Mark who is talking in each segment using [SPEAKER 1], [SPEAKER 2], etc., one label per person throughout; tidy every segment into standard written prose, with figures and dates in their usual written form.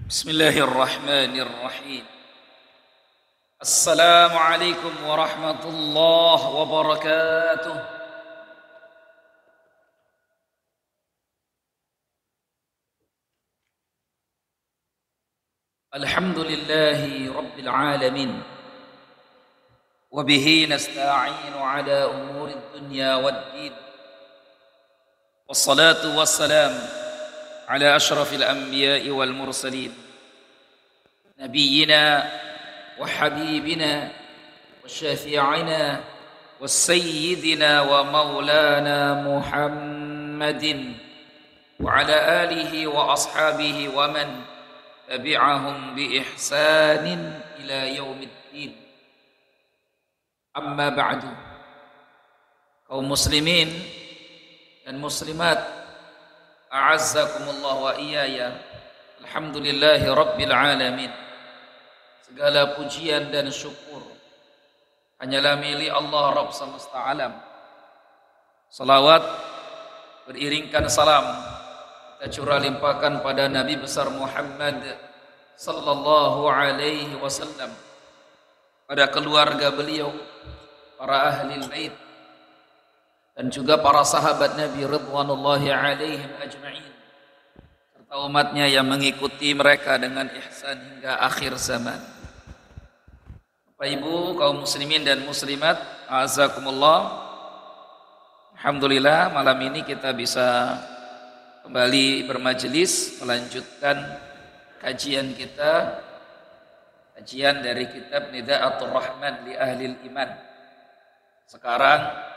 [SPEAKER 1] Bismillahirrahmanirrahim. Assalamualaikum warahmatullahi wabarakatuh. Alhamdulillahi rabbil alamin. Wa bihi nasta'inu ala umurid dunya waddin. Wassalatu wassalam على أشرف الأنبياء والمرسلين نبينا وحبيبنا وشفيعنا وسيدنا ومولانا محمد وعلى آله وأصحابه ومن تبعهم بإحسان إلى يوم الدين. أما بعد، kaum muslimin dan muslimat, a'azzakumullah wa iyaya. Alhamdulillahi rabbil alamin. Segala pujian dan syukur hanyalah milik Allah Rabb semesta alam. Salawat beriringkan salam kita curah limpahkan pada Nabi besar Muhammad sallallahu alaihi wasallam, pada keluarga beliau, para ahli bait, dan juga para sahabat Nabi ridwanullahi alaihim ajma'in, serta umatnya yang mengikuti mereka dengan ihsan hingga akhir zaman. Bapak Ibu kaum muslimin dan muslimat, a'azakumullah. Alhamdulillah malam ini kita bisa kembali bermajelis melanjutkan kajian kita, kajian dari kitab Nida'atul Rahman li Ahlil Iman. Sekarang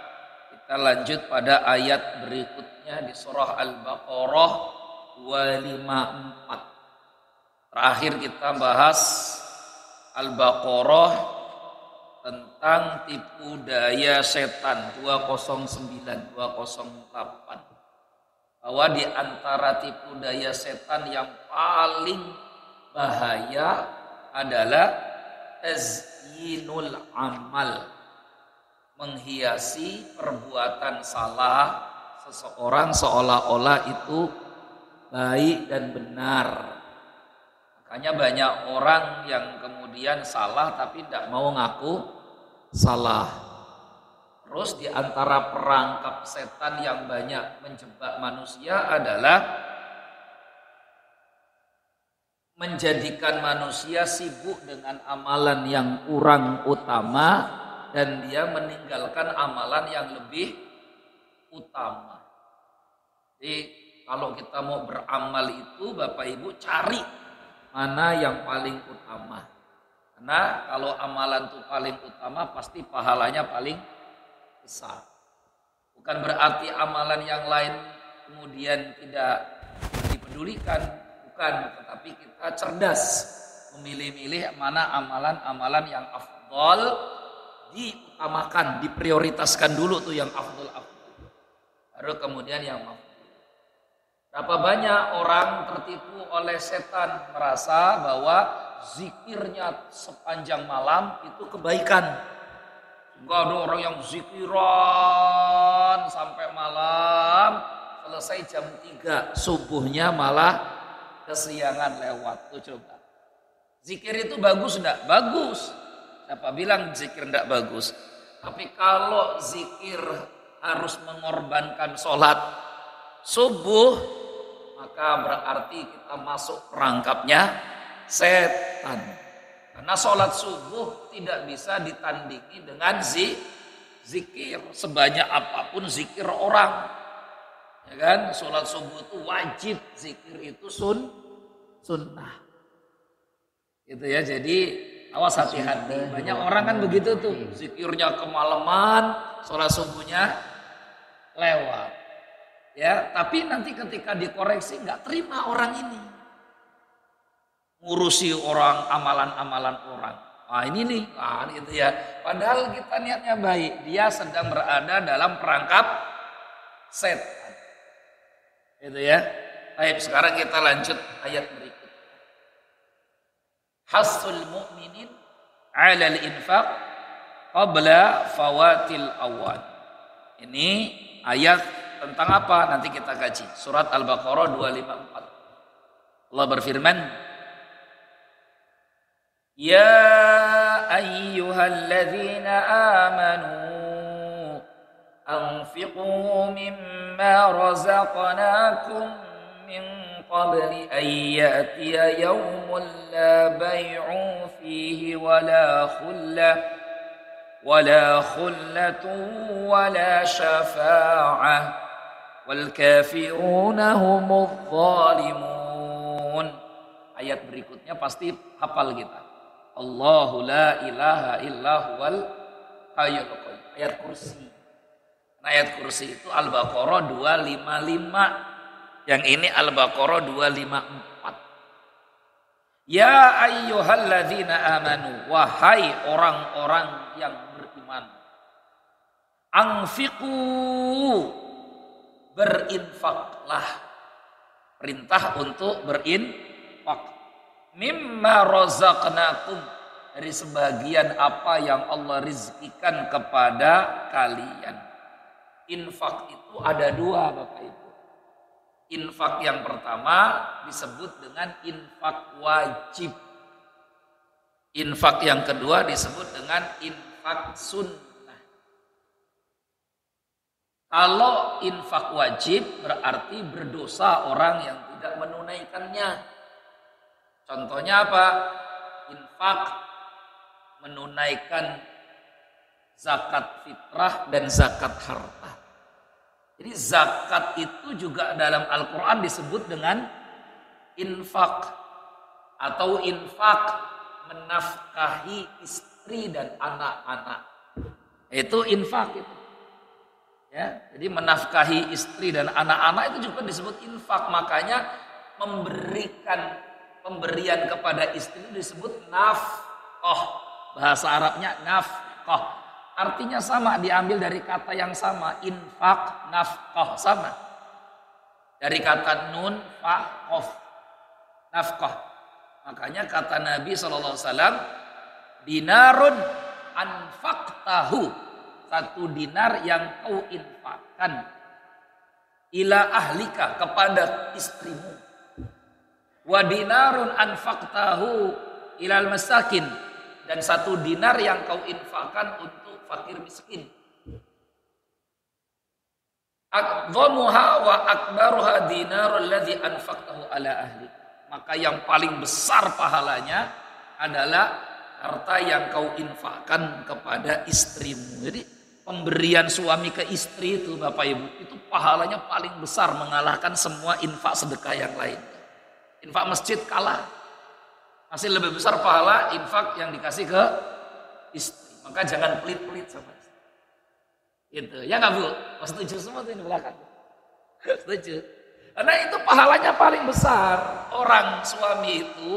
[SPEAKER 1] kita lanjut pada ayat berikutnya di surah Al-Baqarah 254. Terakhir kita bahas Al-Baqarah tentang tipu daya setan 209, 208. Bahwa di antara tipu daya setan yang paling bahaya adalah tazyinul amal, menghiasi perbuatan salah seseorang seolah-olah itu baik dan benar. Makanya banyak orang yang kemudian salah tapi tidak mau ngaku salah. Terus di antara perangkap setan yang banyak menjebak manusia adalah menjadikan manusia sibuk dengan amalan yang kurang utama dan dia meninggalkan amalan yang lebih utama. Jadi kalau kita mau beramal itu Bapak Ibu cari mana yang paling utama. Karena kalau amalan itu paling utama pasti pahalanya paling besar. Bukan berarti amalan yang lain kemudian tidak dipedulikan, bukan, tetapi kita cerdas memilih-milih mana amalan-amalan yang afdal diutamakan, diprioritaskan dulu tuh yang afdal, baru kemudian yang mafdul. Berapa banyak orang tertipu oleh setan merasa bahwa zikirnya sepanjang malam itu kebaikan. Enggak ada orang yang zikiran sampai malam, selesai jam 3 subuhnya malah kesiangan lewat. Tuh coba. Zikir itu bagus enggak? Bagus. Siapa bilang zikir tidak bagus? Tapi kalau zikir harus mengorbankan sholat subuh, maka berarti kita masuk perangkapnya setan. Karena sholat subuh tidak bisa ditandingi dengan zikir. Sebanyak apapun zikir orang, ya kan? Sholat subuh itu wajib, zikir itu sunnah. Gitu ya, jadi awas hati-hati. Banyak orang kan begitu tuh, zikirnya kemalaman, sholat subuhnya lewat. Ya, tapi nanti ketika dikoreksi nggak terima orang ini. Ngurusi orang, amalan-amalan orang. Nah ini nih, gitu ya. Padahal kita niatnya baik, dia sedang berada dalam perangkap setan. Gitu ya. Baik, sekarang kita lanjut ayat berikutnya. Hasul mu'minin 'alal infaq qabla fawatil awan. Ini ayat tentang apa? Nanti kita kaji. Surat Al-Baqarah 254. Allah berfirman, Ya ayyuhalladzina amanu anfiqu mimma razaqnakum min qabli an ya'tiya yawmun la bay'un fihi wala khullatun wala syafa'ah wal kafiruna humudz zalimun. Ayat berikutnya pasti hafal kita. Allahu la ilaha illa huwal hayyul qayyum. Ayat kursi. Ayat kursi itu Al-Baqarah 255. Yang ini Al-Baqarah 254. Ya ayyuhalladzina amanu, wahai orang-orang yang beriman. Anfiqu, berinfaklah. Perintah untuk berinfak. Mimma razaqnakum, dari sebagian apa yang Allah rizkikan kepada kalian. Infak itu ada dua Bapak Ibu. Infak yang pertama disebut dengan infak wajib. Infak yang kedua disebut dengan infak sunnah. Kalau infak wajib berarti berdosa orang yang tidak menunaikannya. Contohnya apa? Infak menunaikan zakat fitrah dan zakat harta. Jadi zakat itu juga dalam Al-Quran disebut dengan infak atau infak menafkahi istri dan anak-anak. Itu infak itu. Ya, jadi menafkahi istri dan anak-anak itu juga disebut infak. Makanya pemberian kepada istri itu disebut nafkah. Bahasa Arabnya nafkah. Artinya sama, diambil dari kata yang sama, infak, nafkah, sama. Dari kata nun, fa, qof, nafkah. Makanya kata Nabi SAW, dinarun anfaqtahu, satu dinar yang kau infakkan, ila ahlika, kepada istrimu. Wa dinarun anfaqtahu ilal masakin, dan satu dinar yang kau infakkan untuk fakir miskin. Aqdhamuha wa akbaruha dinarul ladzi anfaqtahu ala ahli. Maka yang paling besar pahalanya adalah harta yang kau infakkan kepada istrimu. Jadi pemberian suami ke istri itu Bapak Ibu, itu pahalanya paling besar, mengalahkan semua infak sedekah yang lain. Infak masjid kalah. Masih lebih besar pahala infak yang dikasih ke istri. Maka jangan pelit-pelit sama istri. Gitu. Ya nggak Bu? Oh, setuju semua tuh di belakang. Setuju. Karena itu pahalanya paling besar. Orang suami itu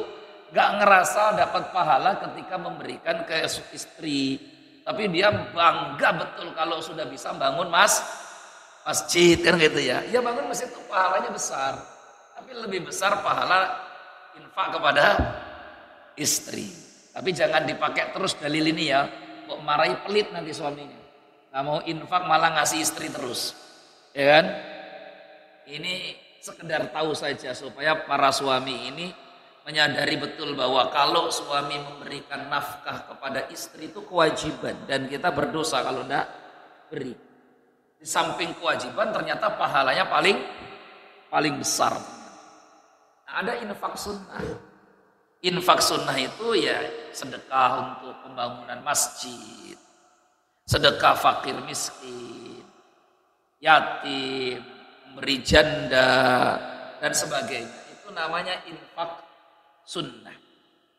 [SPEAKER 1] nggak ngerasa dapat pahala ketika memberikan ke istri. Tapi dia bangga betul kalau sudah bisa bangun masjid kan gitu ya. Ya bangun masjid itu pahalanya besar. Tapi lebih besar pahala infak kepada istri. Tapi jangan dipakai terus dalil ini ya. Kok marahi pelit nanti suaminya. Nggak mau infak malah ngasih istri terus. Ya kan? Ini sekedar tahu saja supaya para suami ini menyadari betul bahwa kalau suami memberikan nafkah kepada istri itu kewajiban. Dan kita berdosa kalau tidak beri. Di samping kewajiban ternyata pahalanya paling besar. Nah, ada infak sunnah. Infak sunnah itu ya sedekah untuk pembangunan masjid, sedekah fakir miskin, yatim, memberi janda, dan sebagainya. Itu namanya infak sunnah.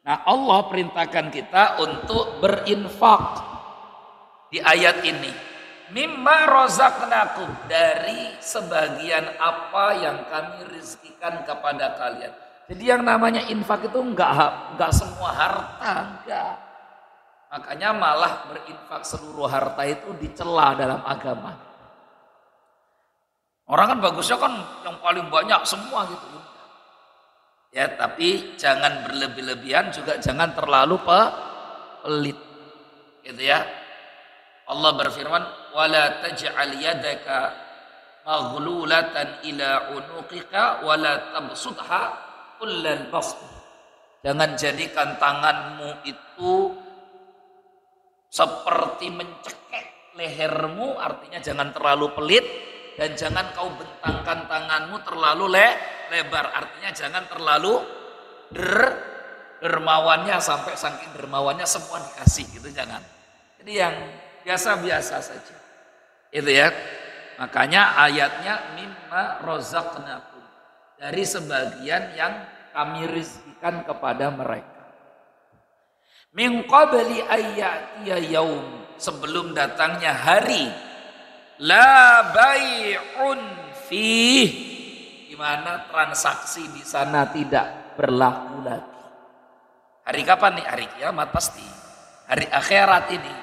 [SPEAKER 1] Nah Allah perintahkan kita untuk berinfak di ayat ini. Mimma razaqnakum, dari sebagian apa yang kami rizkikan kepada kalian. Jadi yang namanya infak itu enggak semua harta, enggak. Makanya malah berinfak seluruh harta itu dicela dalam agama. Orang kan bagusnya kan yang paling banyak semua gitu. Ya, tapi jangan berlebih-lebihan, juga jangan terlalu pelit. Gitu ya. Allah berfirman, "Wala taj'al yadaka maghlulatan ila unuqika wala tabsutha kullal bast." Jangan jadikan tanganmu itu seperti mencekek lehermu, artinya jangan terlalu pelit, dan jangan kau bentangkan tanganmu terlalu lebar, artinya jangan terlalu dermawannya sampai saking dermawannya semua dikasih gitu, jangan. Jadi yang biasa-biasa saja. Itu ya. Makanya ayatnya mimma rozaqnakum, dari sebagian yang kami rizkikan kepada mereka. Min qabli ayyatiya yaum, sebelum datangnya hari, la bai'un fih, di mana transaksi di sana tidak berlaku lagi. Hari kapan nih? Hari kiamat pasti. Hari akhirat ini,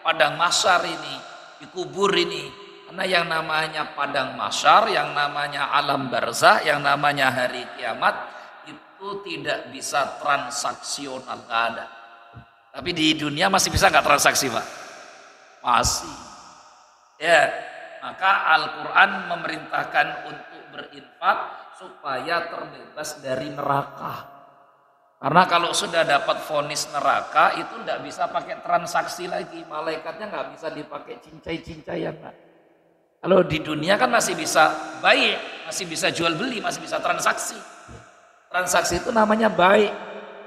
[SPEAKER 1] padang mahsyar ini, di kubur ini. Karena yang namanya padang mahsyar, yang namanya alam barzah, yang namanya hari kiamat itu tidak bisa transaksional, nggak ada. Tapi di dunia masih bisa nggak transaksi, Pak? Masih. Ya, maka Al-Quran memerintahkan untuk berinfak supaya terbebas dari neraka. Karena kalau sudah dapat vonis neraka itu tidak bisa pakai transaksi lagi. Malaikatnya nggak bisa dipakai cincai-cincaian, Pak. Kalau di dunia kan masih bisa baik, masih bisa jual beli, masih bisa transaksi. Transaksi itu namanya baik.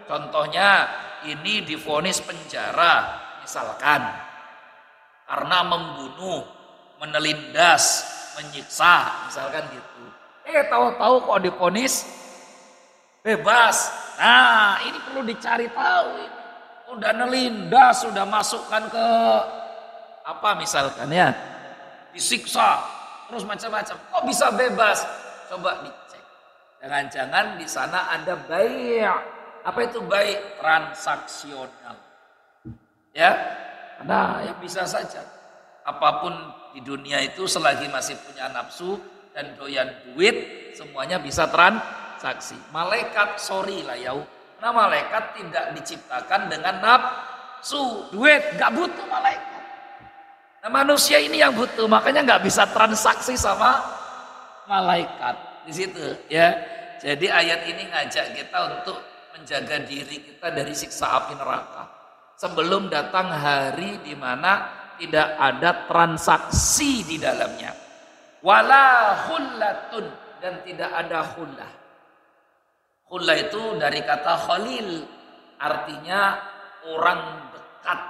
[SPEAKER 1] Contohnya ini divonis penjara misalkan karena membunuh, menelindas, menyiksa misalkan gitu. Tahu-tahu kok divonis bebas. Nah, ini perlu dicari tahu. Udah nelindas, sudah masukkan ke apa misalkan ya, disiksa, terus macam-macam. Kok bisa bebas? Coba dicek. Jangan-jangan di sana ada bai'. Apa itu bai'? Transaksional. Ya, karena ya bisa saja. Apapun di dunia itu selagi masih punya nafsu dan doyan duit, semuanya bisa transaksi. Malaikat, sorry lah ya. Nah, malaikat tidak diciptakan dengan nafsu, duit, gak butuh malaikat. Nah, manusia ini yang butuh, makanya nggak bisa transaksi sama malaikat di situ ya. Jadi ayat ini ngajak kita untuk menjaga diri kita dari siksa api neraka sebelum datang hari di mana tidak ada transaksi di dalamnya. Wala khullatun, dan tidak ada khullah. Khullah itu dari kata khalil, artinya orang dekat,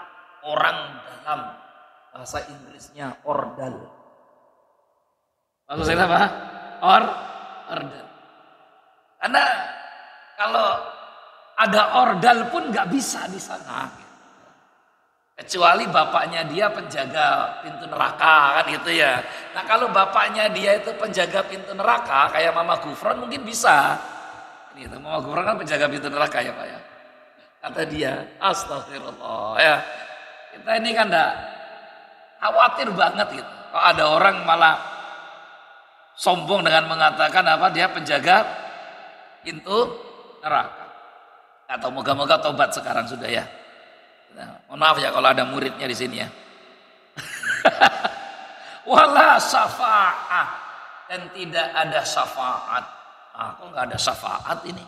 [SPEAKER 1] orang dalam. Bahasa Inggrisnya ordal. Maksud saya apa? Ordal. Karena kalau ada ordal pun nggak bisa di sana. Kecuali bapaknya dia penjaga pintu neraka kan gitu ya. Nah kalau bapaknya dia itu penjaga pintu neraka kayak Mama Gufron mungkin bisa. Gitu. Mama Gufron kan penjaga pintu neraka ya Pak ya. Kata dia, astagfirullah ya. Kita ini kan enggak khawatir banget gitu. Kalau ada orang malah sombong dengan mengatakan apa dia penjaga pintu neraka. Atau moga-moga tobat sekarang sudah ya. Nah, mohon maaf ya kalau ada muridnya di sini ya. Wala syafa'ah, dan tidak ada syafaat. Kok nggak ada syafaat ini?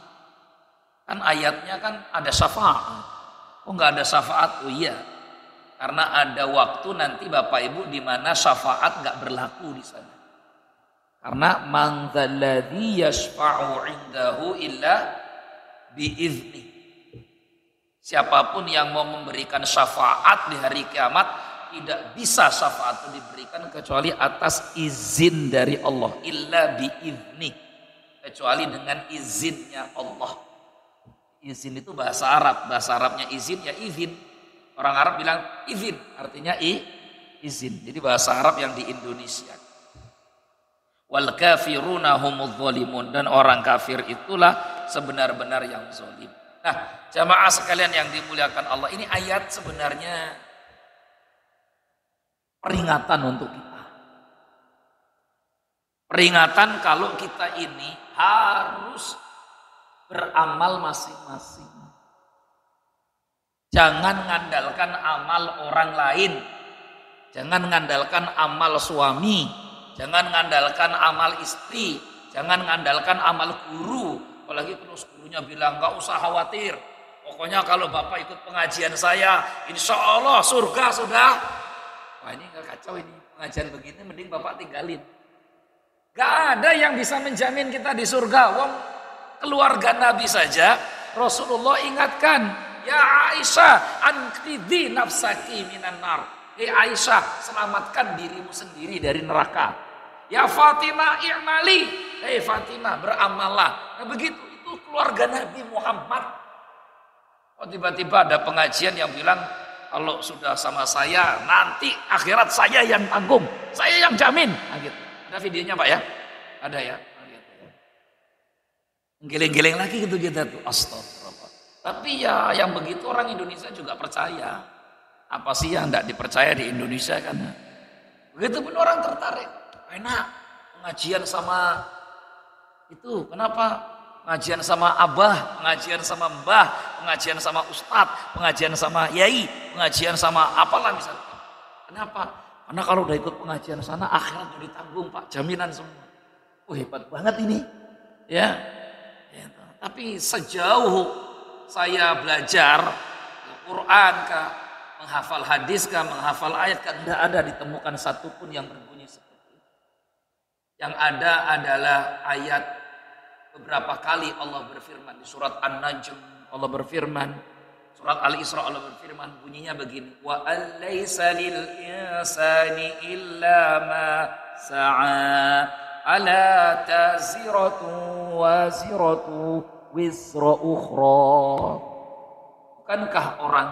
[SPEAKER 1] Kan ayatnya kan ada syafaat. Kok nggak ada syafaat? Oh iya. Karena ada waktu nanti Bapak Ibu di mana syafaat nggak berlaku di sana. Karena man dzalladzi yashfa'u 'indahu illa biizni. Siapapun yang mau memberikan syafaat di hari kiamat tidak bisa syafaat itu diberikan kecuali atas izin dari Allah. Illa biizni, kecuali dengan izinnya Allah. Izin itu bahasa Arab, bahasa Arabnya izin ya izin. Orang Arab bilang izin, artinya izin. Jadi bahasa Arab yang di Indonesia. Wal kafiruna humudz zalimun, dan orang kafir itulah sebenar-benar yang zalim. Nah, jamaah sekalian yang dimuliakan Allah, ini ayat sebenarnya peringatan untuk kita. Peringatan kalau kita ini harus beramal masing-masing. Jangan ngandalkan amal orang lain. Jangan ngandalkan amal suami. Jangan ngandalkan amal istri. Jangan ngandalkan amal guru. Apalagi kalau gurunya bilang nggak usah khawatir. Pokoknya kalau Bapak ikut pengajian saya, insya Allah surga sudah. Wah ini nggak kacau ini pengajian begini, mending Bapak tinggalin. Gak ada yang bisa menjamin kita di surga. Wong keluarga Nabi saja Rasulullah ingatkan, ya Aisyah, anqidhi nafsaki minan nar. Aisyah, selamatkan dirimu sendiri dari neraka. Ya Fatimah, i'mali. Fatimah, beramallah. Nah begitu, itu keluarga Nabi Muhammad. Oh tiba-tiba ada pengajian yang bilang, kalau sudah sama saya, nanti akhirat saya yang tanggung, saya yang jamin. Nah, gitu. Ada videonya Pak ya? Ada ya? Geleng-geleng lagi gitu kita tuh, astagfirullah. Tapi ya yang begitu orang Indonesia juga percaya. Apa sih yang tidak dipercaya di Indonesia kan? Begitu pun orang tertarik. Enak pengajian sama itu, kenapa? Pengajian sama abah, pengajian sama mbah, pengajian sama ustadz, pengajian sama yai, pengajian sama apalah misalnya. Kenapa? Karena kalau udah ikut pengajian sana, akhirat jadi tanggung Pak, jaminan semua. Hebat banget ini, ya. Tapi sejauh saya belajar Al-Quran kah, menghafal hadis kah, menghafal ayat kah, tidak ada ditemukan satupun yang berbunyi seperti itu. Yang ada adalah ayat. Beberapa kali Allah berfirman di surat An-Najm, Allah berfirman, surat Al-Isra Allah berfirman, bunyinya begini, wa alaysa lil insani illa ma sa'a ala taziratu waziratu wisra ukhra. Bukankah orang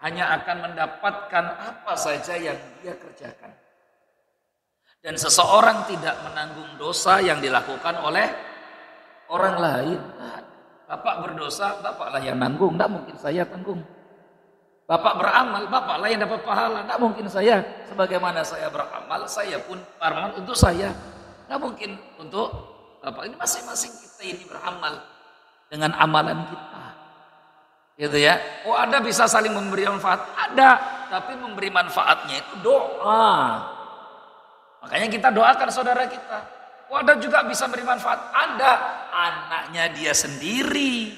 [SPEAKER 1] hanya akan mendapatkan apa saja yang dia kerjakan, dan seseorang tidak menanggung dosa yang dilakukan oleh orang lain. Bapak berdosa, bapaklah yang nanggung, tidak mungkin saya tanggung. Bapak beramal, bapaklah yang dapat pahala, tidak mungkin saya. Sebagaimana saya beramal, saya pun beramal untuk saya, tidak mungkin untuk bapak. Ini masing-masing kita ini beramal dengan amalan kita, gitu ya. Oh ada bisa saling memberi manfaat, ada, tapi memberi manfaatnya itu doa. Makanya kita doakan saudara kita. Ada juga bisa beri manfaat, ada anaknya dia sendiri.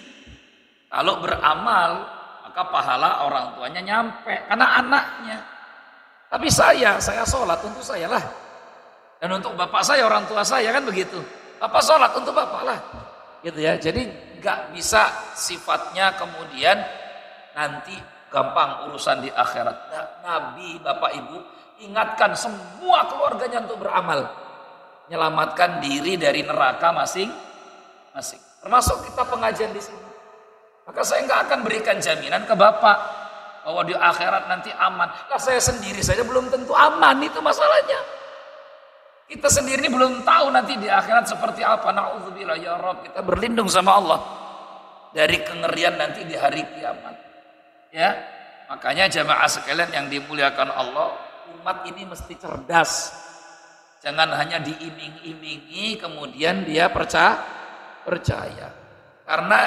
[SPEAKER 1] Kalau beramal maka pahala orang tuanya nyampe karena anaknya. Tapi saya sholat untuk saya lah, dan untuk bapak saya, orang tua saya kan begitu. Bapak sholat untuk bapak lah, gitu ya. Jadi nggak bisa sifatnya kemudian nanti gampang urusan di akhirat. Nah, Nabi, bapak ibu ingatkan semua keluarganya untuk beramal, menyelamatkan diri dari neraka masing-masing. Termasuk kita pengajian di sini. Maka saya nggak akan berikan jaminan ke bapak bahwa di akhirat nanti aman. Lah saya sendiri saja belum tentu aman, itu masalahnya. Kita sendiri belum tahu nanti di akhirat seperti apa. Na'udzubillah ya Rabb, kita berlindung sama Allah dari kengerian nanti di hari kiamat. Ya, makanya jamaah sekalian yang dimuliakan Allah, umat ini mesti cerdas. Jangan hanya diiming-imingi kemudian dia percaya. Karena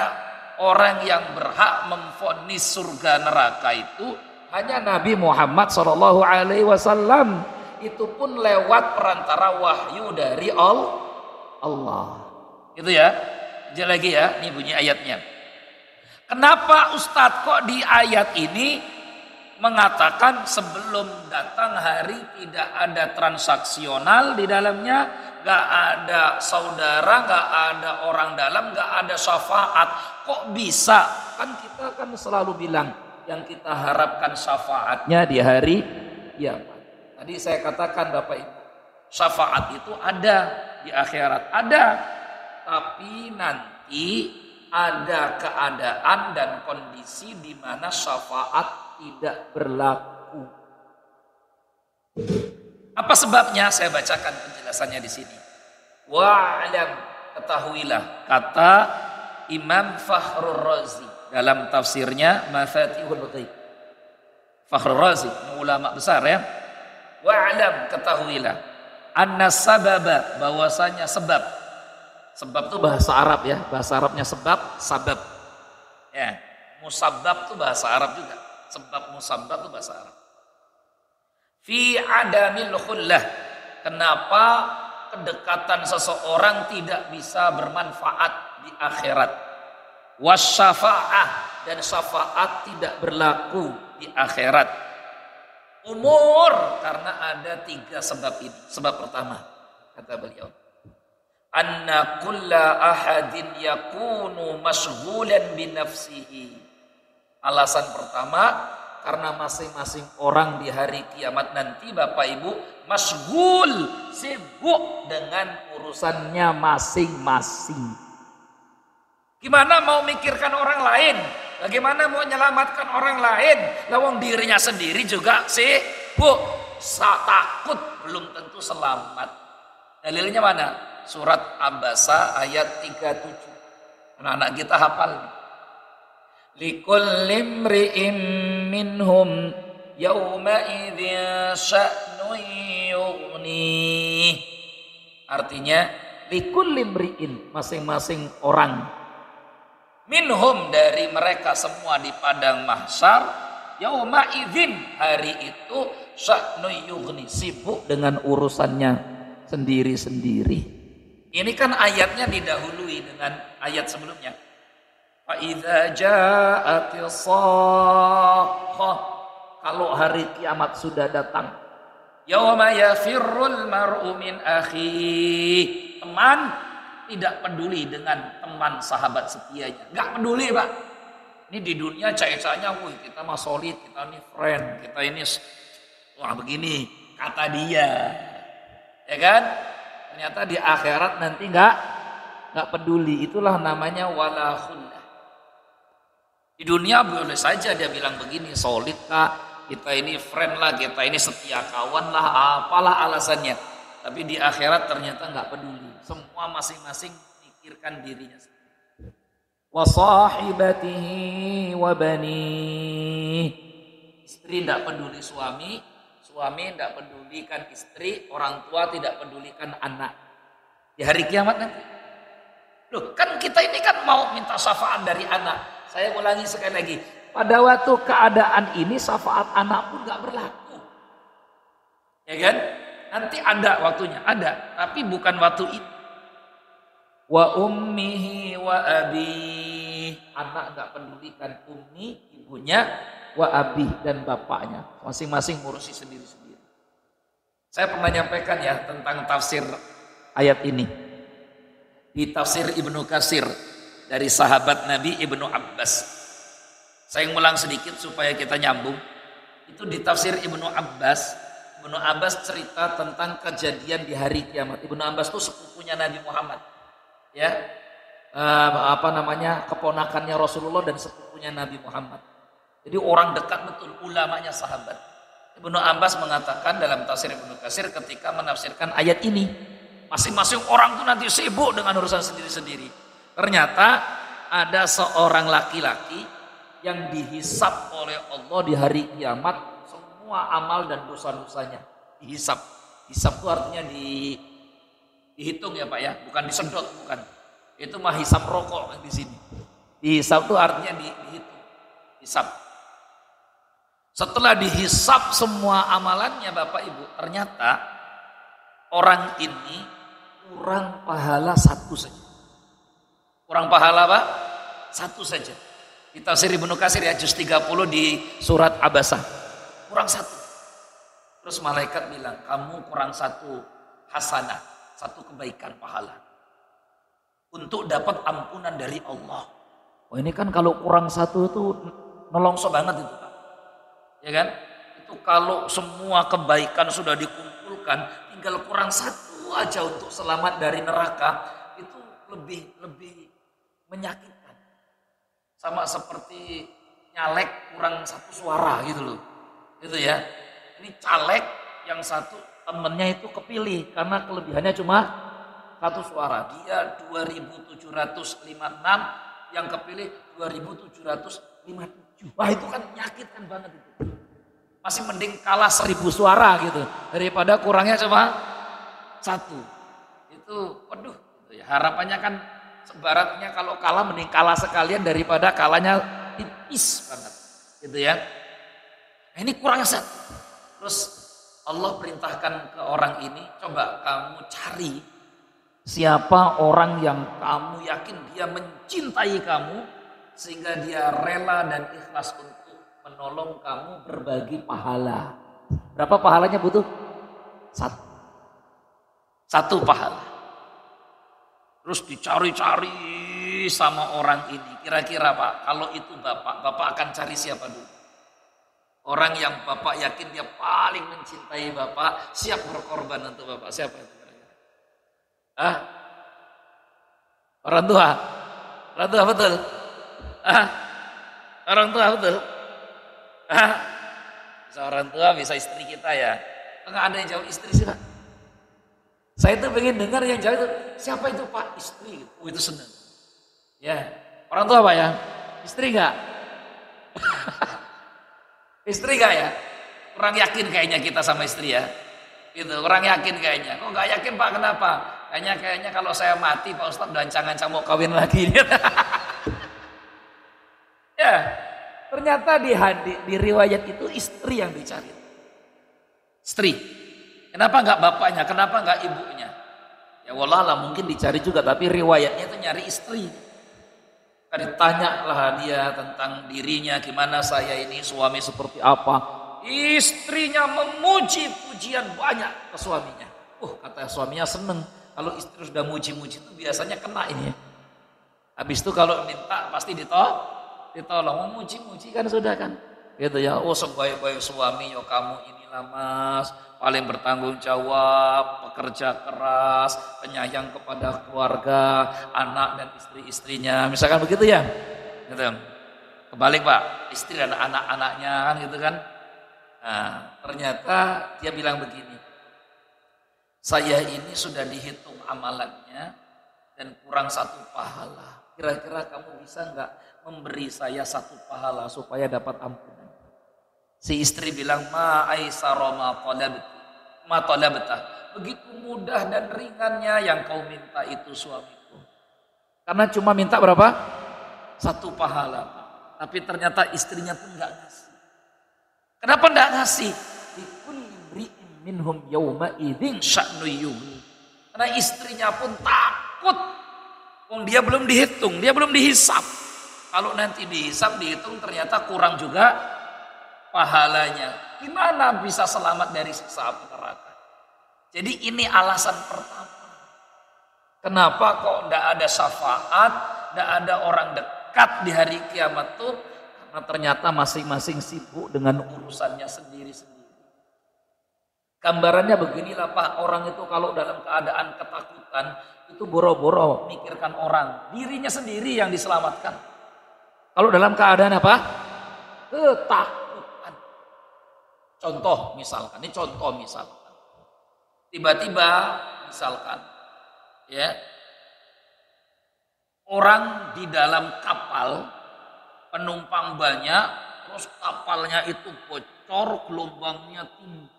[SPEAKER 1] orang yang berhak memvonis surga neraka itu hanya Nabi Muhammad SAW. Itu pun lewat perantara wahyu dari Allah. Gitu ya. Lanjut lagi ya, ini bunyi ayatnya. Kenapa Ustadz kok di ayat ini mengatakan sebelum datang hari tidak ada transaksional di dalamnya, gak ada saudara, gak ada orang dalam, gak ada syafaat. Kok bisa? Kan kita kan selalu bilang yang kita harapkan syafaatnya di hari kiamat. Tadi saya katakan Bapak Ibu, syafaat itu ada di akhirat, ada. Tapi nanti ada keadaan dan kondisi di mana syafaat tidak berlaku. Apa sebabnya? Saya bacakan penjelasannya di sini. Wa'lam, ketahuilah, kata Imam Fakhrur Razi dalam tafsirnya Mafatihul Ghaib. Fakhrur Razi, ulama besar ya. Wa'lam, ketahuilah, anna sababa, bahwasanya sebab. Sebab itu bahasa Arab ya, bahasa Arabnya sebab, sabab. Ya, musabbab itu bahasa Arab juga. Sebab musabbab itu bahasa Arab. Fi adamil khullah. Kenapa kedekatan seseorang tidak bisa bermanfaat? di akhirat. Wasyafa'ah, dan syafaat tidak berlaku di akhirat. Umur, karena ada 3 sebab ini. Sebab pertama, kata beliau, anna kulla ahadin yakunu mashghulan binafsihi. Alasan pertama, karena masing-masing orang di hari kiamat nanti Bapak Ibu mashghul, sibuk dengan urusannya masing-masing. Gimana mau mikirkan orang lain? Bagaimana mau menyelamatkan orang lain? Lawang dirinya sendiri juga sibuk, takut belum tentu selamat. Dalilnya mana? Surat Abasa ayat 37. Anak-anak kita hafal. Likulli imri'in minhum yawma idzin sya'nun yughnih. Artinya likulli imri'in, masing-masing orang, minhum, dari mereka semua di padang mahsyar, yauma idzin, hari itu, sya'nun yughnih, sibuk dengan urusannya sendiri-sendiri. Ini kan ayatnya didahului dengan ayat sebelumnya. Fa idza ja'atis shaqqah, kalau hari kiamat sudah datang, yauma yafirrul mar'u min akhi, teman tidak peduli dengan teman sahabat setianya, nggak peduli Pak. Ini di dunia cai-cainya, wih kita mah solid, kita ini friend, kita ini wah begini kata dia, ya kan? Ternyata di akhirat nanti nggak peduli. Itulah namanya wala khullah. Di dunia boleh saja dia bilang begini, solid kak, kita ini friend lah, kita ini setia kawan lah, apalah alasannya. Tapi di akhirat ternyata nggak peduli. Semua masing-masing mikirkan dirinya sendiri. Wa sahibatihi wa banih. Istri tidak peduli suami, suami tidak pedulikan istri, orang tua tidak pedulikan anak. Di hari kiamat nanti. Loh, kan kita ini kan mau minta syafaat dari anak. Saya ulangi sekali lagi. Pada waktu keadaan ini syafaat anak pun nggak berlaku. Ya kan? Nanti ada waktunya, ada, tapi bukan waktu itu. Wa ummihi wa abi, anak nggak pedulikan ummi, ibunya, wa abi, dan bapaknya, masing-masing ngurusi sendiri-sendiri. Saya pernah nyampaikan ya tentang tafsir ayat ini di tafsir Ibnu Katsir dari sahabat Nabi Ibnu Abbas. Saya ngulang sedikit supaya kita nyambung. Itu di tafsir Ibnu Abbas. Ibnu Abbas cerita tentang kejadian di hari kiamat. Ibnu Abbas itu sepupunya Nabi Muhammad, ya, keponakannya Rasulullah dan sepupunya Nabi Muhammad. Jadi orang dekat betul, ulamanya sahabat. Ibnu Abbas mengatakan dalam tafsir Ibnu Katsir ketika menafsirkan ayat ini, masing-masing orang itu nanti sibuk dengan urusan sendiri-sendiri. Ternyata ada seorang laki-laki yang dihisap oleh Allah di hari kiamat. Semua amal dan dosa-dosanya dihisap. Hisap itu artinya dihitung ya Pak ya, bukan disedot, bukan. Itu mah hisap rokok di sini. Dihisap itu artinya dihitung, hisap. Setelah dihisap semua amalannya Bapak Ibu, ternyata orang ini kurang pahala satu saja. Kurang pahala Pak? Satu saja. Di tafsir Ibnu Katsir ya, juz 30 di surat Abasa. Kurang satu. Terus malaikat bilang, kamu kurang satu hasanah, satu kebaikan pahala untuk dapat ampunan dari Allah. Oh ini kan kalau kurang satu itu nolongso banget itu Pak. Ya kan? Itu kalau semua kebaikan sudah dikumpulkan, tinggal kurang satu aja untuk selamat dari neraka, itu lebih menyakitkan. Sama seperti nyalek kurang satu suara gitu loh. Gitu ya. Ini caleg yang satu temennya itu kepilih karena kelebihannya cuma satu suara. Dia 2756, yang kepilih 2757. Wah itu kan menyakitkan banget itu. Masih mending kalah 1000 suara gitu daripada kurangnya cuma satu. Itu waduh, gitu ya. Harapannya kan sebaratnya kalau kalah mending kalah sekalian daripada kalahnya tipis banget. Gitu ya. Nah, ini kurangnya satu. Terus Allah perintahkan ke orang ini, coba kamu cari Siapa orang yang kamu yakin dia mencintai kamu sehingga dia rela dan ikhlas untuk menolong kamu berbagi pahala. Berapa pahalanya butuh? Satu. Satu pahala. Terus dicari-cari sama orang ini. Kira-kira Pak, kalau itu Bapak akan cari siapa dulu? Orang yang Bapak yakin dia paling mencintai Bapak, siap berkorban untuk Bapak. Siapa itu? Ah? Orang tua? Orang tua betul? Ah? Orang tua betul? Ah? Bisa orang tua, bisa istri kita ya. Enggak ada yang jawab istri sih Pak. Saya tuh pengen dengar yang jawab itu, siapa itu Pak? Istri. Oh itu senang. Ya, orang tua Pak ya? Istri enggak? Istri enggak ya? Kurang yakin kayaknya kita sama istri ya. Gitu, kurang yakin kayaknya. Kok enggak yakin Pak, kenapa? Kayaknya kalau saya mati Pak Ustadz udah ancang-ancang mau kawin lagi. Ya, ternyata di riwayat itu istri yang dicari. Istri. Kenapa enggak bapaknya? Kenapa enggak ibunya? Ya wallahualam mungkin dicari juga, tapi riwayatnya itu nyari istri. Ditanyalah dia tentang dirinya, gimana saya ini suami seperti apa. Istrinya memuji pujian banyak ke suaminya. Kata suaminya seneng. Kalau istri sudah muji-muji itu biasanya kena ini. Habis itu kalau minta pasti ditolong. Memuji-muji kan sudah kan. Gitu ya. Sebaik-baik suami ya kamu inilah Mas, paling bertanggung jawab, pekerja keras, penyayang kepada keluarga, anak dan istri-istrinya. Misalkan begitu ya. Gitu. Kebalik Pak, istri dan anak-anaknya kan gitu kan. Nah, ternyata dia bilang begini. Saya ini sudah dihitung amalannya dan kurang satu pahala. Kira-kira kamu bisa nggak memberi saya satu pahala supaya dapat ampunan? Si istri bilang, ma aisara ma talabta. Begitu mudah dan ringannya yang kau minta itu suamiku. Karena cuma minta berapa? Satu pahala. Tapi ternyata istrinya pun nggak ngasih. Kenapa nggak ngasih? Minhum yauma idzin sya'nu yughni. Karena istrinya pun takut. Dia belum dihitung, dia belum dihisap. Kalau nanti dihitung ternyata kurang juga pahalanya. Gimana bisa selamat dari siksa api neraka? Jadi ini alasan pertama. Kenapa kok enggak ada syafaat, enggak ada orang dekat di hari kiamat tuh? Karena ternyata masing-masing sibuk dengan urusannya sendiri-sendiri. Gambarannya beginilah Pak, orang itu kalau dalam keadaan ketakutan itu boro-boro mikirkan orang, dirinya sendiri yang diselamatkan. Kalau dalam keadaan apa? Ketakutan. Contoh misalkan, tiba-tiba misalkan ya, orang di dalam kapal, penumpang banyak, terus kapalnya itu bocor, gelombangnya tinggi.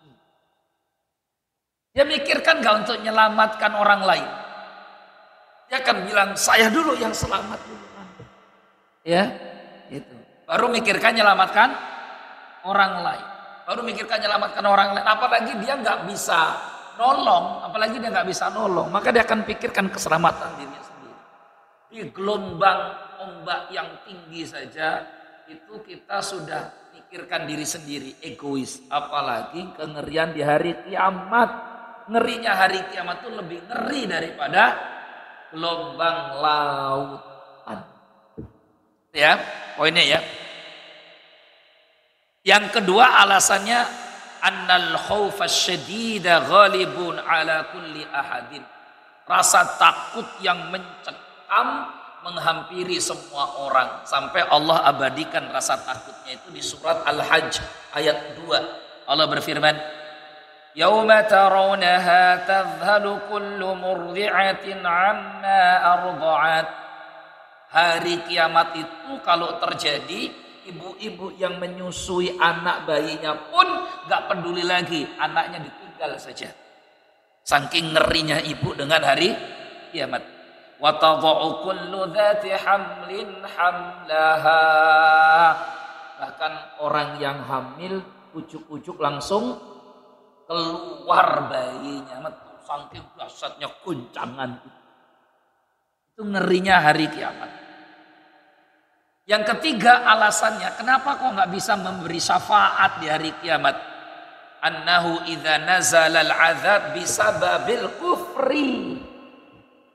[SPEAKER 1] Dia mikirkan gak untuk menyelamatkan orang lain. Dia akan bilang, saya dulu yang selamat duluan. Ya, itu. Baru mikirkan menyelamatkan orang lain. Apalagi dia nggak bisa nolong. Maka dia akan pikirkan keselamatan dirinya sendiri. Di gelombang ombak yang tinggi saja, itu kita sudah pikirkan diri sendiri, egois. Apalagi kengerian di hari kiamat. Ngerinya hari kiamat itu lebih ngeri daripada gelombang lautan. Ya, poinnya ya. Yang kedua alasannya annal khaufa syadida ghalibun ala kulli ahadin. Rasa takut yang mencekam menghampiri semua orang sampai Allah abadikan rasa takutnya itu di surat Al-Hajj ayat 2. Allah berfirman, Yauma tarawnaha tadhhalu kullu murdi'atin 'amma arda'at. Hari kiamat itu kalau terjadi, ibu-ibu yang menyusui anak bayinya pun gak peduli lagi, anaknya ditinggal saja. Saking ngerinya ibu dengan hari kiamat. Wa tadha'u kullu dzati hamlin hamlaha. Bahkan orang yang hamil ujuk-ujuk langsung keluar bayinya, metu saking dahsyatnya guncangan. Itu ngerinya hari kiamat. Yang ketiga alasannya, kenapa kok nggak bisa memberi syafaat di hari kiamat? Annahu idza nazala al-'adzab bisababil kufri.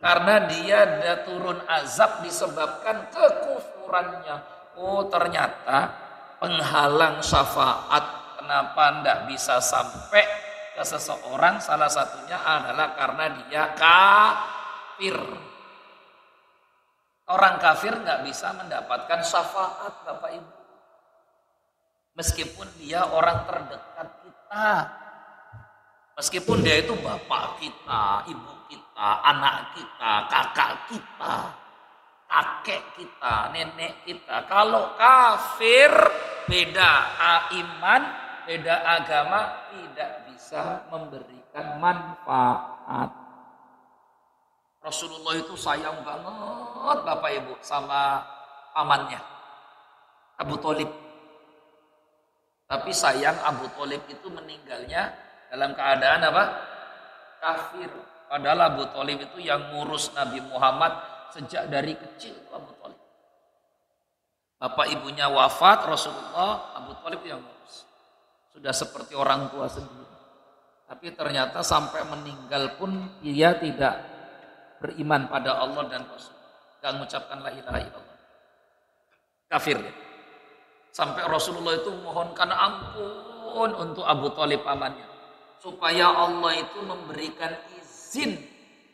[SPEAKER 1] Karena dia turun azab disebabkan kekufurannya. Oh ternyata penghalang syafaat kenapa ndak bisa sampai ke seseorang, salah satunya adalah karena dia kafir. Orang kafir nggak bisa mendapatkan syafaat Bapak Ibu. Meskipun dia orang terdekat kita. Meskipun dia itu bapak kita, ibu kita, anak kita, kakak kita, kakek kita, nenek kita. Kalau kafir beda iman, beda agama, tidak bisa memberikan manfaat. Rasulullah itu sayang banget Bapak Ibu sama pamannya Abu Thalib. Tapi sayang Abu Thalib itu meninggalnya dalam keadaan apa? Kafir. Padahal Abu Thalib itu yang ngurus Nabi Muhammad sejak dari kecil. Abu Thalib. Bapak ibunya wafat, Rasulullah, Abu Thalib yang ngurus. Sudah seperti orang tua sendiri. Tapi ternyata sampai meninggal pun dia tidak beriman pada Allah dan Rasul. Gak mengucapkan la ilaha illallah. Kafir. Sampai Rasulullah itu mohonkan ampun untuk Abu Thalib pamannya. Supaya Allah itu memberikan izin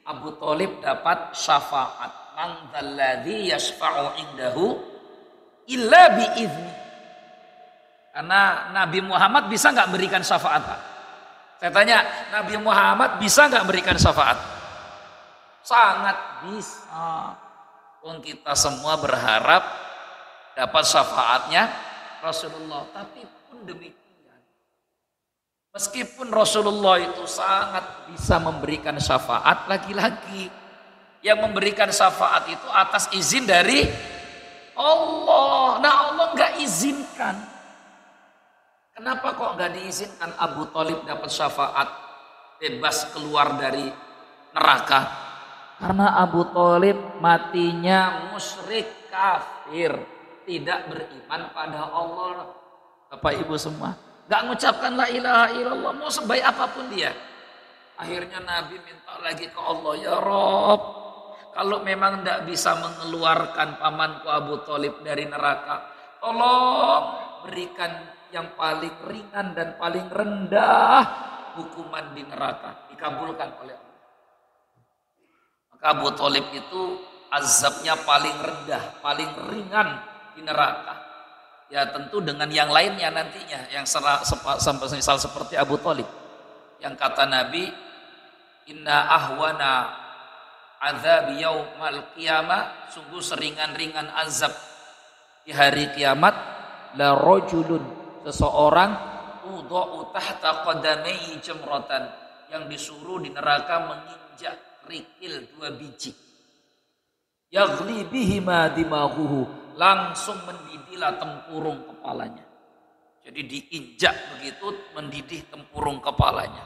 [SPEAKER 1] Abu Thalib dapat syafaat. Man dzalladzi yashfa'u indahu illa biizni. Karena Nabi Muhammad bisa nggak berikan syafaat, Pak? Saya tanya, Nabi Muhammad bisa nggak berikan syafaat? Sangat bisa. Pun kita semua berharap dapat syafaatnya Rasulullah. Tapi pun demikian, meskipun Rasulullah itu sangat bisa memberikan syafaat, lagi-lagi yang memberikan syafaat itu atas izin dari Allah. Nah Allah nggak izinkan. Kenapa kok nggak diizinkan Abu Thalib dapat syafaat bebas keluar dari neraka? Karena Abu Thalib matinya musyrik kafir, tidak beriman pada Allah. Bapak Ibu semua, nggak mengucapkan la ilaha illallah, mau sebaik apapun dia. Akhirnya Nabi minta lagi ke Allah, ya Rob, kalau memang tidak bisa mengeluarkan pamanku Abu Thalib dari neraka, tolong berikan yang paling ringan dan paling rendah hukuman di neraka. Dikabulkan oleh Allah. Maka Abu Thalib itu azabnya paling rendah, paling ringan di neraka. Ya tentu dengan yang lainnya nantinya, yang misal seperti Abu Thalib. Yang kata Nabi, inna ahwana azab yaumal qiyamah, sungguh seringan-ringan azab di hari kiamat, la rajulun, seseorang udha'u tahta qadamaihi jamratan, yang disuruh di neraka menginjak kerikil 2 biji. Yaghli bihima dimaghuhu, langsung mendidihlah tempurung kepalanya. Jadi diinjak begitu mendidih tempurung kepalanya.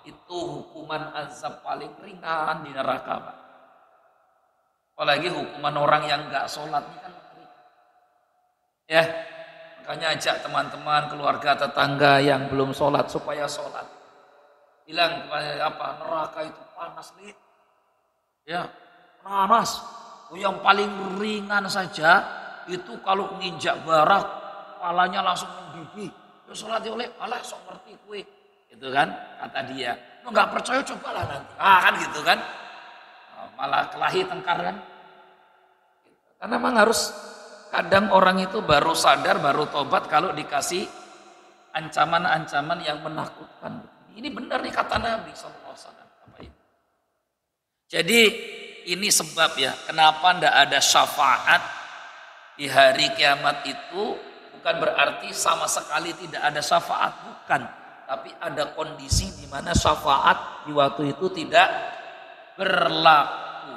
[SPEAKER 1] Itu hukuman azab paling ringan di neraka, Pak. Apalagi hukuman orang yang enggak sholat ini kan ringan. Ya, makanya ajak teman-teman, keluarga, tetangga yang belum sholat supaya sholat. Bilang kepada neraka itu panas nih. Ya, panas. Yang paling ringan saja itu kalau nginjak bara, kepalanya langsung mendidih. Ya sholat oleh Allah sok ngerti kue. Gitu kan, kata dia. Lu nggak percaya cobalah nanti. Kan gitu kan. Malah kelahi tengkar kan. Karena memang harus, kadang orang itu baru sadar, baru tobat kalau dikasih ancaman-ancaman yang menakutkan. Ini benar nih kata Nabi SAW. Jadi ini sebab ya, kenapa ndak ada syafaat di hari kiamat itu, bukan berarti sama sekali tidak ada syafaat, bukan. Tapi ada kondisi di mana syafaat di waktu itu tidak berlaku.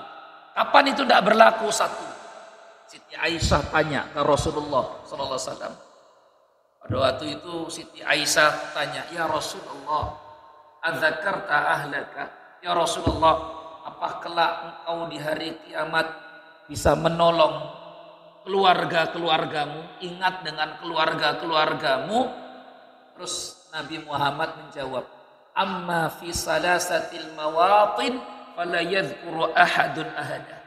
[SPEAKER 1] Kapan itu tidak berlaku? Satu, Siti Aisyah tanya ke Rasulullah SAW. Pada waktu itu Siti Aisyah tanya, ya Rasulullah, adzakarta ahlaka, Ya Rasulullah, apa kelak engkau di hari kiamat bisa menolong keluarga-keluargamu, ingat dengan keluarga-keluargamu? Terus Nabi Muhammad menjawab, amma fi salasatil mawatin fala yadhkuru ahadun ahada.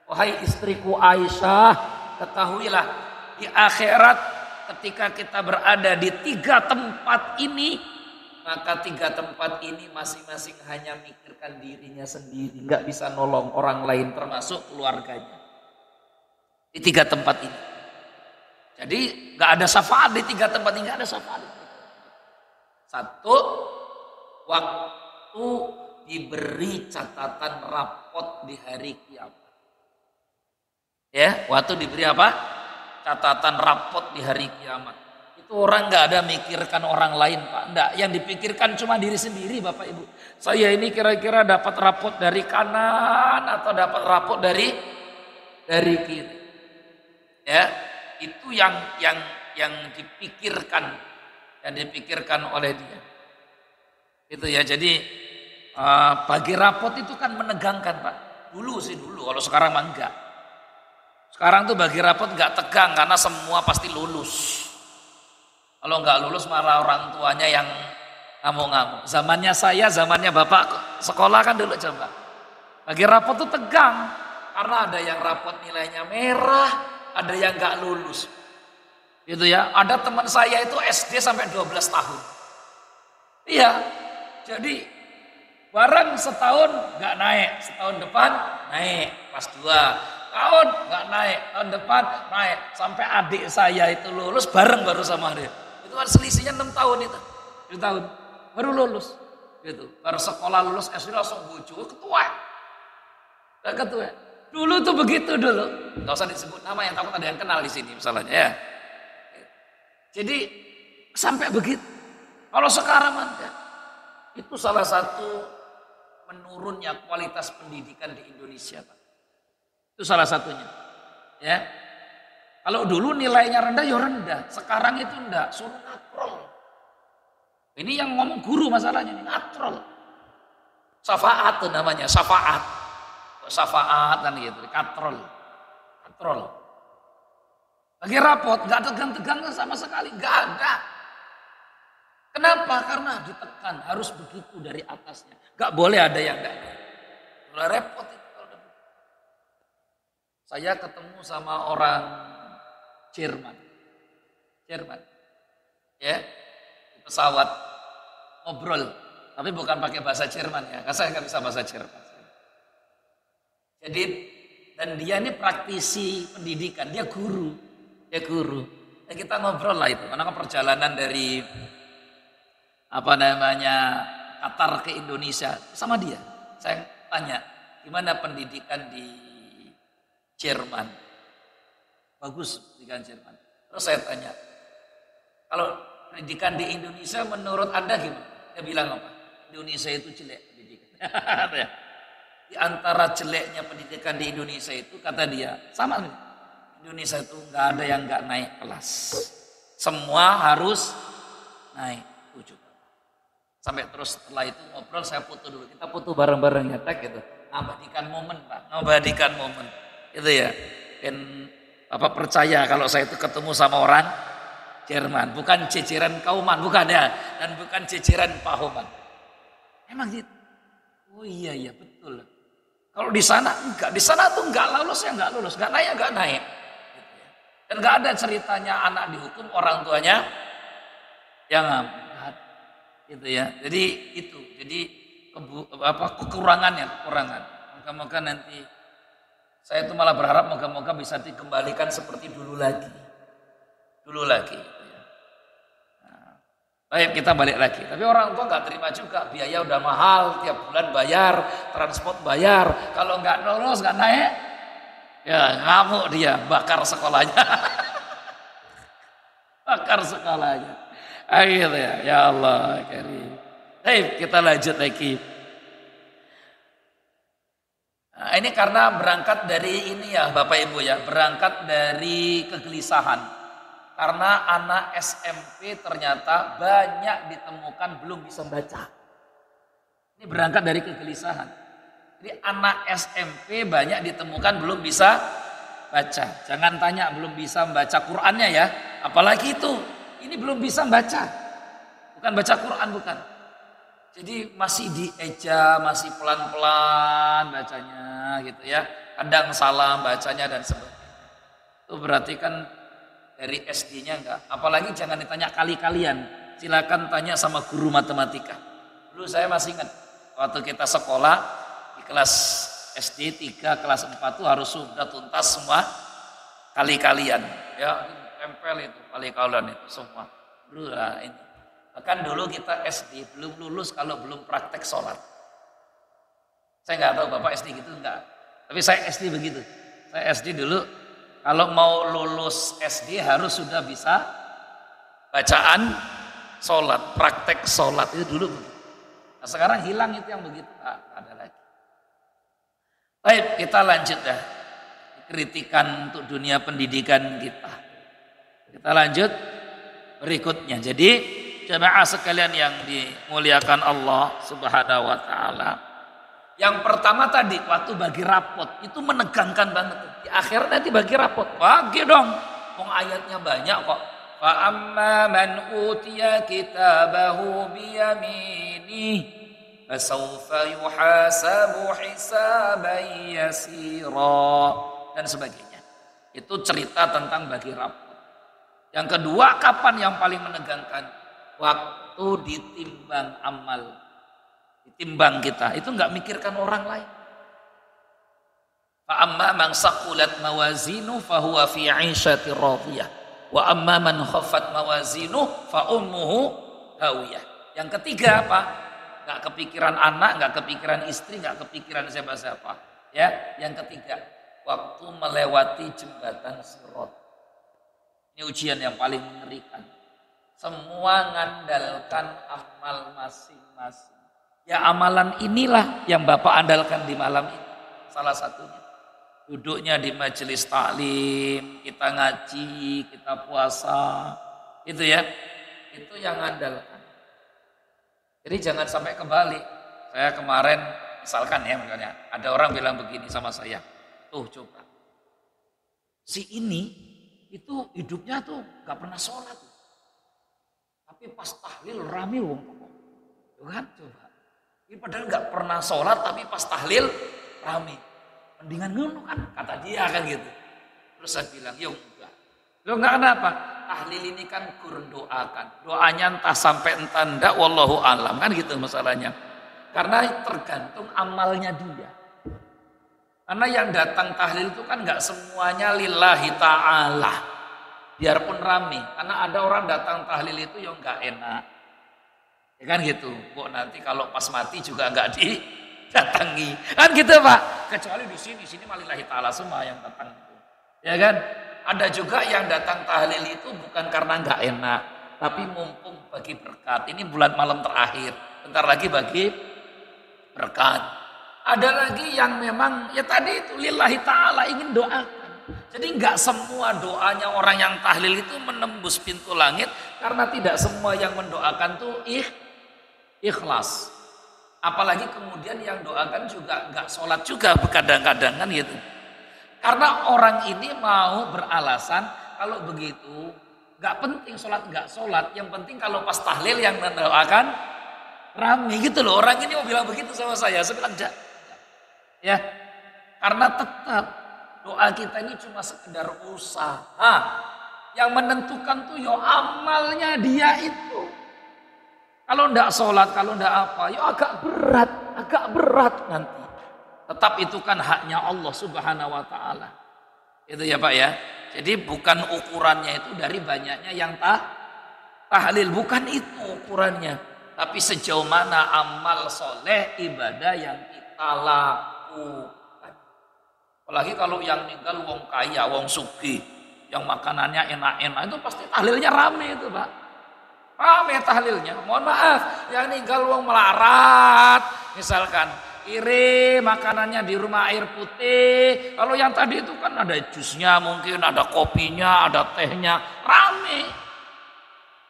[SPEAKER 1] Wahai istriku Aisyah, ketahuilah di akhirat ketika kita berada di 3 tempat ini, maka 3 tempat ini masing-masing hanya mikirkan dirinya sendiri, nggak bisa nolong orang lain termasuk keluarganya. Di 3 tempat ini. Jadi nggak ada syafaat di 3 tempat ini, nggak ada syafaat. Satu, waktu diberi catatan rapot di hari kiamat. Ya, waktu diberi apa? Catatan rapot di hari kiamat. Itu orang nggak ada mikirkan orang lain, Pak. Enggak, yang dipikirkan cuma diri sendiri, Bapak Ibu. Saya ini kira-kira dapat rapot dari kanan atau dapat rapot dari kiri. Ya, itu yang dipikirkan oleh dia. Itu ya. Jadi bagi rapot itu kan menegangkan, Pak. Dulu, kalau sekarang mah enggak. Sekarang tuh bagi rapot nggak tegang karena semua pasti lulus. Kalau nggak lulus malah orang tuanya yang ngamuk-ngamuk. Zamannya saya, zamannya bapak sekolah kan dulu coba. Bagi rapot tuh tegang karena ada yang rapot nilainya merah, ada yang nggak lulus. Gitu ya. Ada teman saya itu SD sampai 12 tahun. Iya. Jadi barang setahun nggak naik, setahun depan naik kelas 2. Tahun nggak naik, tahun depan naik, sampai adik saya itu lulus bareng baru sama dia. Itu kan selisihnya 6 tahun itu, 7 tahun baru lulus, gitu. Baru sekolah lulus SD langsung bojo ketua, gak ketua. Dulu tuh begitu dulu, nggak usah disebut nama yang takut ada yang kenal di sini misalnya ya. Jadi sampai begitu. Kalau sekarang enggak, itu salah satu menurunnya kualitas pendidikan di Indonesia, Pak. Itu salah satunya. Ya. Kalau dulu nilainya rendah ya rendah, sekarang itu enggak, suruh ngatrol. Ini yang ngomong guru masalahnya, ini ngatrol. Syafaat tuh namanya, syafaat. Syafaat kan gitu, katrol. Katrol. Lagi rapot, enggak tegang-tegang sama sekali, enggak ada. Kenapa? Karena ditekan, harus begitu dari atasnya. Enggak boleh ada yang enggak. Mulai repot itu. Saya ketemu sama orang Jerman, ya, di pesawat ngobrol, tapi bukan pakai bahasa Jerman ya, karena saya nggak bisa bahasa Jerman. Jadi dan dia ini praktisi pendidikan, dia guru. Ya kita ngobrol lah itu, karena perjalanan dari Qatar ke Indonesia sama dia. Saya tanya, gimana pendidikan di Jerman? Bagus pendidikan Jerman. Terus saya tanya, kalau pendidikan di Indonesia menurut Anda gimana? Dia bilang apa? Indonesia itu jelek pendidikan. Di antara jeleknya pendidikan di Indonesia itu, kata dia, sama nih. Indonesia itu nggak ada yang nggak naik kelas. Semua harus naik 7. Sampai terus setelah itu ngobrol, saya foto dulu. Kita foto bareng-bareng ya, tag gitu. Abadikan momen, Pak. Abadikan momen. Itu ya, dan Bapak percaya kalau saya itu ketemu sama orang Jerman, bukan ceceran kauman, bukan ya, dan bukan ceceran pahoman. Emang gitu. Oh iya betul. Kalau di sana enggak, di sana tuh enggak lulus ya enggak lulus, enggak naik enggak naik. Gitu ya. Dan enggak ada ceritanya anak dihukum orang tuanya yang enggak, gitu ya. Jadi itu, jadi kekurangan. Moga-moga nanti saya itu malah berharap moga-moga bisa dikembalikan seperti dulu lagi. Gitu ya. Nah, baik, kita balik lagi. Tapi orang tua nggak terima juga, biaya udah mahal, tiap bulan bayar, transport bayar. Kalau nggak lulus nggak naik, ya ngamuk dia, bakar sekolahnya. Bakar sekolahnya. Akhirnya ya Allah karim. Baik, kita lanjut lagi. Nah, ini karena berangkat dari ini ya Bapak Ibu ya, berangkat dari kegelisahan. Karena anak SMP ternyata banyak ditemukan belum bisa baca. Ini berangkat dari kegelisahan. Jadi anak SMP banyak ditemukan belum bisa baca. Jangan tanya belum bisa membaca Qur'annya ya. Apalagi itu. Ini belum bisa membaca. Bukan baca Qur'an, bukan. Jadi masih dieja, masih pelan-pelan bacanya gitu ya. Kadang salah bacanya dan sebagainya. Itu berarti kan dari SD-nya enggak. Apalagi jangan ditanya kali-kalian. Silakan tanya sama guru matematika. Dulu saya masih ingat waktu kita sekolah di kelas SD 3, kelas 4 tuh harus sudah tuntas semua kali-kalian. Ya, tempel itu kali-kalian itu semua. Dulu lah ini. Bahkan dulu kita SD belum lulus kalau belum praktek sholat. Saya nggak tahu Bapak SD gitu enggak. Tapi saya SD begitu. Saya SD dulu kalau mau lulus SD harus sudah bisa bacaan sholat, praktek sholat itu dulu begitu. Nah, sekarang hilang itu yang begitu, nggak ada lagi. Baik, kita lanjut dah. Kritikan untuk dunia pendidikan kita. Kita lanjut berikutnya. Jadi jemaah sekalian yang dimuliakan Allah Subhanahu wa taala. Yang pertama tadi waktu bagi rapot itu menegangkan banget. Di akhir nanti bagi rapot, bagi dong. Wong ayatnya banyak kok. Fa amma man utiya kitabahu bi yaminihi fasawfa yuhasabu hisaban yasira dan sebagainya. Itu cerita tentang bagi rapot. Yang kedua, kapan yang paling menegangkan? Waktu ditimbang amal, ditimbang kita, itu nggak mikirkan orang lain. Fa amma man saqulat mawazinu fa huwa fi 'ishatir radiyah wa amma man khaffat mawazinu fa ummuhu hawiyah. Yang ketiga apa? Nggak kepikiran anak, nggak kepikiran istri, nggak kepikiran siapa-siapa. Ya, yang ketiga, waktu melewati jembatan Sirat. Ini ujian yang paling mengerikan. Semua ngandalkan amal masing-masing. Ya amalan inilah yang Bapak andalkan di malam ini. Salah satunya. Duduknya di majelis taklim, kita ngaji, kita puasa. Itu ya. Itu yang andalkan. Jadi jangan sampai kembali. Saya kemarin, misalkan ya misalnya, ada orang bilang begini sama saya. Tuh coba. Si ini itu hidupnya tuh gak pernah sholat. Tapi pas tahlil rame wong. Tuh kan coba. Ini padahal gak pernah sholat tapi pas tahlil rame. Mendingan ngono kan kata dia kan gitu. Terus saya bilang, ya enggak. Lo enggak kenapa? Tahlil ini kan kurang doakan. Doanya entah sampai entah enggak wallahu alam kan gitu masalahnya. Karena tergantung amalnya dia. Karena yang datang tahlil itu kan enggak semuanya lillahi ta'ala. Biarpun rame. Karena ada orang datang tahlil itu yang enggak enak. Ya kan gitu. Bu nanti kalau pas mati juga enggak didatangi. Kan gitu Pak. Kecuali di sini malah lillahi ta'ala semua yang datang itu. Ya kan? Ada juga yang datang tahlil itu bukan karena enggak enak. Tapi mumpung bagi berkat. Ini bulan malam terakhir. Bentar lagi bagi berkat. Ada lagi yang memang ya tadi itu lillahi ta'ala ingin doakan. Jadi enggak semua doanya orang yang tahlil itu menembus pintu langit. Karena tidak semua yang mendoakan tuh ikhlas. Apalagi kemudian yang doakan juga enggak sholat juga kadang-kadang kan gitu. Karena orang ini mau beralasan kalau begitu enggak penting sholat enggak sholat. Yang penting kalau pas tahlil yang mendoakan rame gitu loh. Orang ini mau bilang begitu sama saya. Saya bilang enggak. Ya, karena tetap doa kita ini cuma sekedar usaha. Yang menentukan tuh ya amalnya dia itu. Kalau ndak sholat, kalau ndak apa, ya agak berat nanti. Tetap itu kan haknya Allah Subhanahu wa taala. Itu ya Pak ya. Jadi bukan ukurannya itu dari banyaknya yang tahlil, bukan itu ukurannya. Tapi sejauh mana amal soleh ibadah yang kita lakukan. Apalagi kalau yang meninggal wong kaya, wong sugih, yang makanannya enak-enak itu pasti tahlilnya rame itu Pak. Rame tahlilnya. Mohon maaf, yang meninggal wong melarat, misalkan kirim makanannya di rumah air putih. Kalau yang tadi itu kan ada jusnya, mungkin ada kopinya, ada tehnya, rame.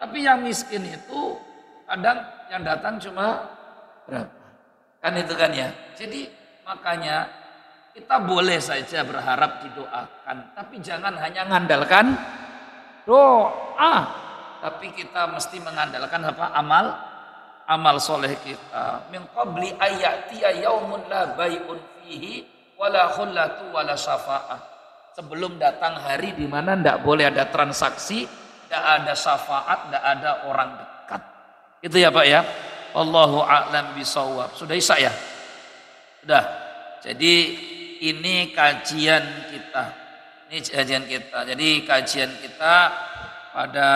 [SPEAKER 1] Tapi yang miskin itu kadang yang datang cuma berapa? Kan itu kan ya. Jadi makanya kita boleh saja berharap didoakan, tapi jangan hanya mengandalkan doa, tapi kita mesti mengandalkan apa? Amal soleh kita. Min qabli ayatiya yaumun la bai'un fihi wala khullatu wala syafa'ah. Sebelum datang hari di mana tidak boleh ada transaksi, tidak ada syafaat, tidak ada orang dekat. Itu ya Pak ya. Wallahu a'lam bishawab. Sudah isya ya? Sudah. Jadi ini kajian kita. Ini kajian kita. Jadi kajian kita pada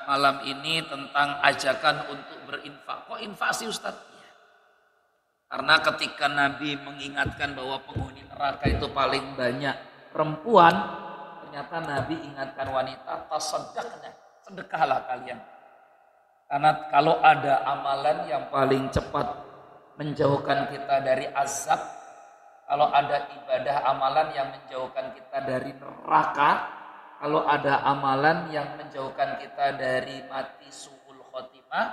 [SPEAKER 1] malam ini tentang ajakan untuk berinfak. Kok infak sih Ustaz? Ya. Karena ketika Nabi mengingatkan bahwa penghuni neraka itu paling banyak perempuan, ternyata Nabi ingatkan wanita, tasaddaqna, sedekahlah kalian. Karena kalau ada amalan yang paling cepat menjauhkan kita dari azab, kalau ada ibadah amalan yang menjauhkan kita dari neraka, kalau ada amalan yang menjauhkan kita dari mati su'ul khotimah,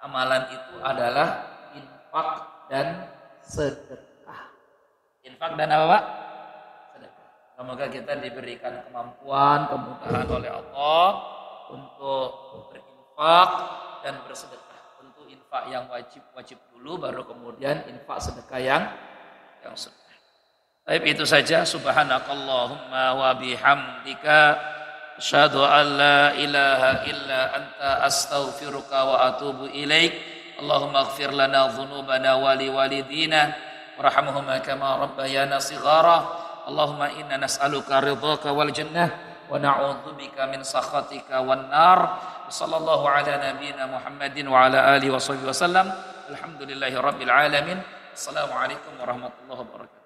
[SPEAKER 1] amalan itu adalah infak dan sedekah. Infak dan apa Pak? Sedekah. Semoga kita diberikan kemampuan, kemudahan oleh Allah untuk berinfak dan bersedekah. Tentu infak yang wajib dulu, baru kemudian infak sedekah yang sedekah. Baik, itu saja. Subhanakallahumma wa bihamdika asyhadu an la ilaha illa anta astaghfiruka wa atubu ilaik. Allahumma ighfir lana dhunubana wa liwalidina warhamhuma kama rabbayana shighara. Allahumma inna nas'aluka ridhaka wal jannah wa na'udzubika min sakhatika wan nar. Sallallahu ala nabiyyina Muhammadin wa ala alihi wa sahbihi wasallam. Alhamdulillahirabbil alamin. Assalamualaikum warahmatullahi wabarakatuh.